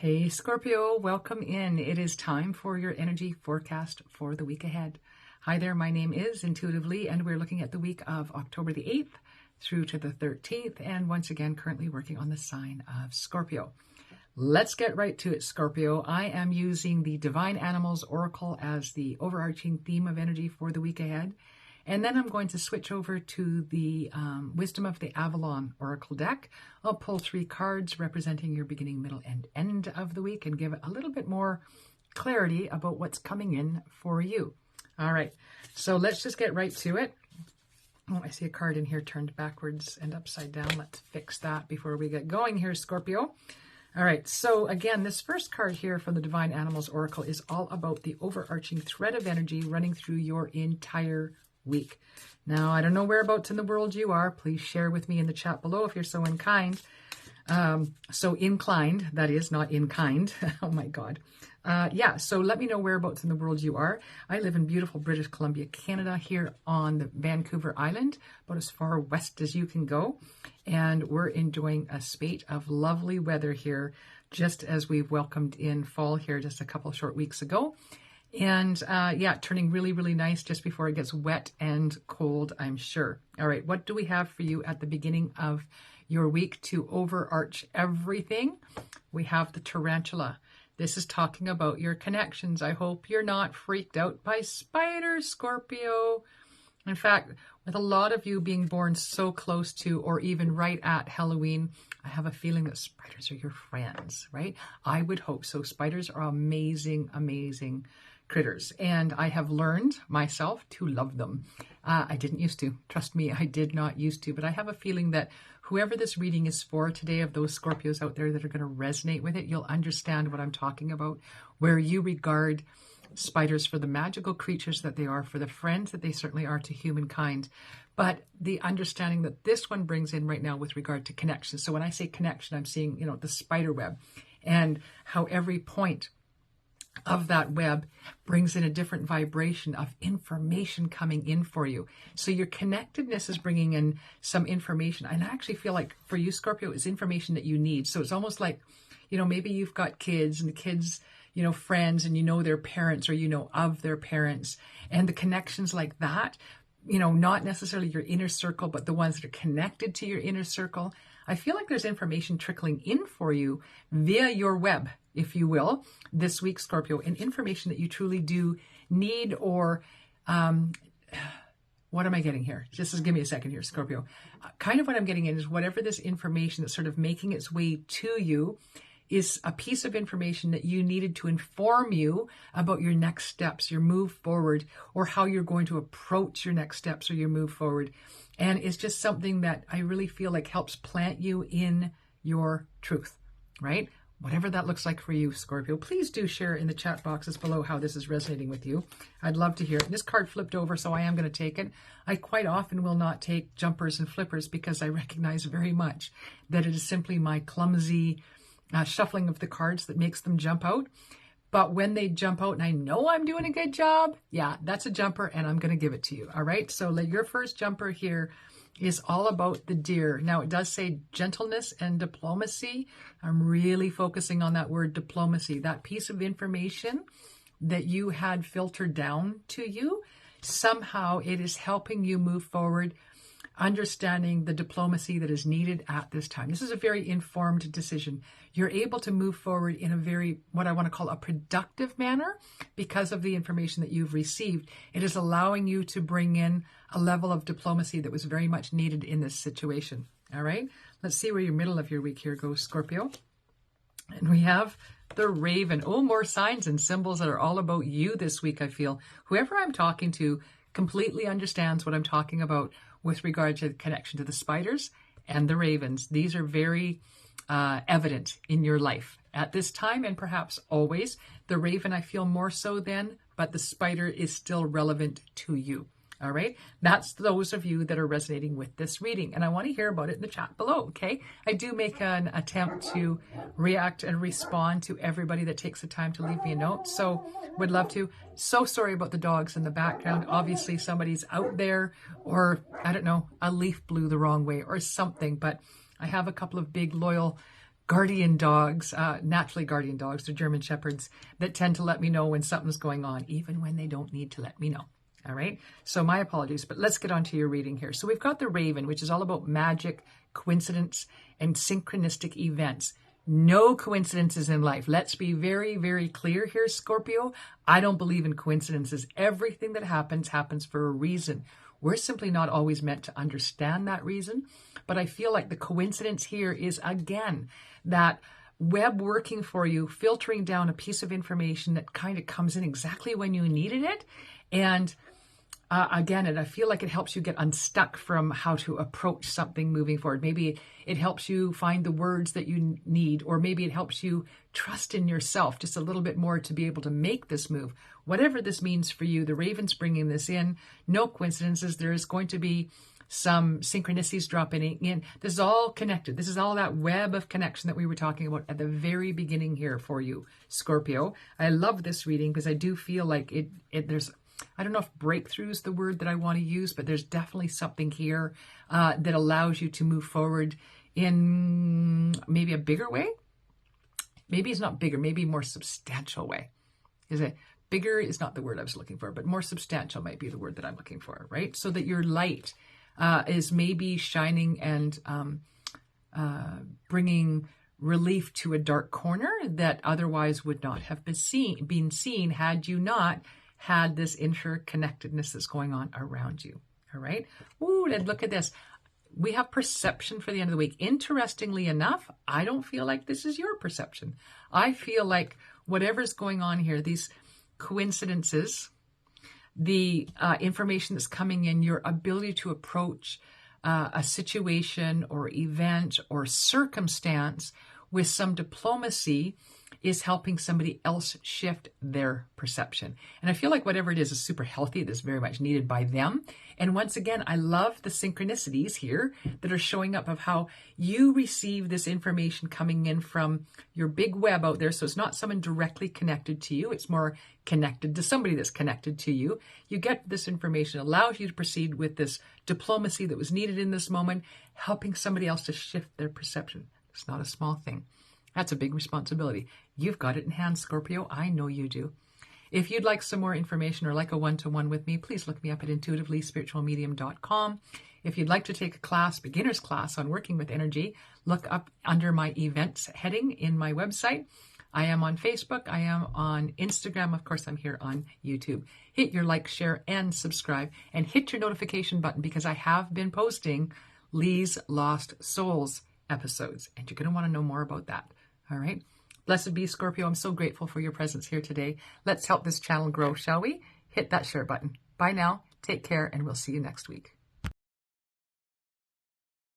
Hey Scorpio, welcome in. It is time for your energy forecast for the week ahead. Hi there, my name is Intuitively, and we're looking at the week of October the 8th through to the 13th, and once again, currently working on the sign of Scorpio. Let's get right to it, Scorpio. I am using the Divine Animals Oracle as the overarching theme of energy for the week ahead. And then I'm going to switch over to the Wisdom of the Avalon Oracle deck. I'll pull 3 cards representing your beginning, middle, and end of the week and give it a little bit more clarity about what's coming in for you. All right, so let's just get right to it. Oh, I see a card in here turned backwards and upside down. Let's fix that before we get going here, Scorpio. All right, so again, this first card here from the Divine Animals Oracle is all about the overarching thread of energy running through your entire week. Now, I don't know whereabouts in the world you are. Please share with me in the chat below if you're so inclined. So inclined, that is, not in kind. Oh my God. Yeah, so let me know whereabouts in the world you are. I live in beautiful British Columbia, Canada, here on the Vancouver Island, about as far west as you can go. And we're enjoying a spate of lovely weather here, just as we've welcomed in fall here just a couple short weeks ago. And yeah, turning really, really nice just before it gets wet and cold, I'm sure. All right, what do we have for you at the beginning of your week to overarch everything? We have the tarantula. This is talking about your connections. I hope you're not freaked out by spiders, Scorpio. In fact, with a lot of you being born so close to or even right at Halloween, I have a feeling that spiders are your friends, right? I would hope so. Spiders are amazing, amazing critters, and I have learned myself to love them. I didn't used to. Trust me, I did not used to, but I have a feeling that whoever this reading is for today, of those Scorpios out there that are going to resonate with it, you'll understand what I'm talking about, where you regard spiders for the magical creatures that they are, for the friends that they certainly are to humankind, but the understanding that this one brings in right now with regard to connection. So when I say connection, I'm seeing, the spider web and how every point of that web brings in a different vibration of information coming in for you. So your connectedness is bringing in some information. And I actually feel like for you, Scorpio, is information that you need. So it's almost like, maybe you've got kids and the kids, friends, and their parents, or of their parents, and the connections like that, not necessarily your inner circle, but the ones that are connected to your inner circle. I feel like there's information trickling in for you via your web, if you will, this week, Scorpio, and information that you truly do need, or what am I getting here? Just give me a second here, Scorpio. Kind of what I'm getting in is whatever this information that's sort of making its way to you is a piece of information that you needed to inform you about your next steps, your move forward, or how you're going to approach your next steps or your move forward. And it's just something that I really feel like helps plant you in your truth, right? Whatever that looks like for you, Scorpio, please do share in the chat boxes below how this is resonating with you. I'd love to hear it. This card flipped over, so I am going to take it. I quite often will not take jumpers and flippers because I recognize very much that it is simply my clumsy shuffling of the cards that makes them jump out. But when they jump out and I know I'm doing a good job, yeah, that's a jumper, and I'm going to give it to you. All right, so your first jumper here is all about the deer. Now, it does say gentleness and diplomacy. I'm really focusing on that word diplomacy, that piece of information that you had filtered down to you. Somehow it is helping you move forward, understanding the diplomacy that is needed at this time. This is a very informed decision. You're able to move forward in a very, what I want to call a productive manner because of the information that you've received. It is allowing you to bring in a level of diplomacy that was very much needed in this situation. All right, let's see where your middle of your week here goes, Scorpio. And we have the Raven. Oh, more signs and symbols that are all about you this week, I feel. Whoever I'm talking to completely understands what I'm talking about with regard to the connection to the spiders and the ravens. These are very evident in your life at this time, and perhaps always. The raven, I feel more so then, but the spider is still relevant to you. All right, that's those of you that are resonating with this reading, and I want to hear about it in the chat below. Okay, I do make an attempt to react and respond to everybody that takes the time to leave me a note, so would love to. So sorry about the dogs in the background. Obviously somebody's out there, or I don't know, a leaf blew the wrong way or something, but I have a couple of big loyal guardian dogs, naturally guardian dogs, they're German Shepherds, that tend to let me know when something's going on, even when they don't need to let me know. All right. So my apologies, but let's get on to your reading here. So we've got the Raven, which is all about magic, coincidence, and synchronistic events. No coincidences in life. Let's be very, very clear here, Scorpio. I don't believe in coincidences. Everything that happens for a reason. We're simply not always meant to understand that reason. But I feel like the coincidence here is, again, that web working for you, filtering down a piece of information that kind of comes in exactly when you needed it. And again, I feel like it helps you get unstuck from how to approach something moving forward. Maybe it helps you find the words that you need, or maybe it helps you trust in yourself just a little bit more to be able to make this move. Whatever this means for you, the Raven's bringing this in. No coincidences. There is going to be some synchronicities dropping in. This is all connected. This is all that web of connection that we were talking about at the very beginning here for you, Scorpio. I love this reading because I do feel like there's, I don't know if breakthrough is the word that I want to use, but there's definitely something here that allows you to move forward in maybe a bigger way. Maybe it's not bigger, maybe more substantial way. Is it? Bigger is not the word I was looking for, but more substantial might be the word that I'm looking for, right? So that your light is maybe shining and bringing relief to a dark corner that otherwise would not have been seen had you not had this interconnectedness that's going on around you. All right. Ooh, and look at this. We have perception for the end of the week. Interestingly enough, I don't feel like this is your perception. I feel like whatever's going on here, these coincidences, the information that's coming in, your ability to approach a situation or event or circumstance with some diplomacy is helping somebody else shift their perception. And I feel like whatever it is super healthy. It is very much needed by them. And once again, I love the synchronicities here that are showing up of how you receive this information coming in from your big web out there. So it's not someone directly connected to you. It's more connected to somebody that's connected to you. You get this information, allows you to proceed with this diplomacy that was needed in this moment, helping somebody else to shift their perception. It's not a small thing. That's a big responsibility. You've got it in hand, Scorpio. I know you do. If you'd like some more information or like a one-to-one with me, please look me up at intuitivelyspiritualmedium.com. If you'd like to take a class, beginner's class on working with energy, look up under my events heading in my website. I am on Facebook. I am on Instagram. Of course, I'm here on YouTube. Hit your like, share, and subscribe, and hit your notification button because I have been posting Lee's Lost Souls episodes, and you're going to want to know more about that. All right. Blessed be, Scorpio. I'm so grateful for your presence here today. Let's help this channel grow, shall we? Hit that share button. Bye now. Take care, and we'll see you next week.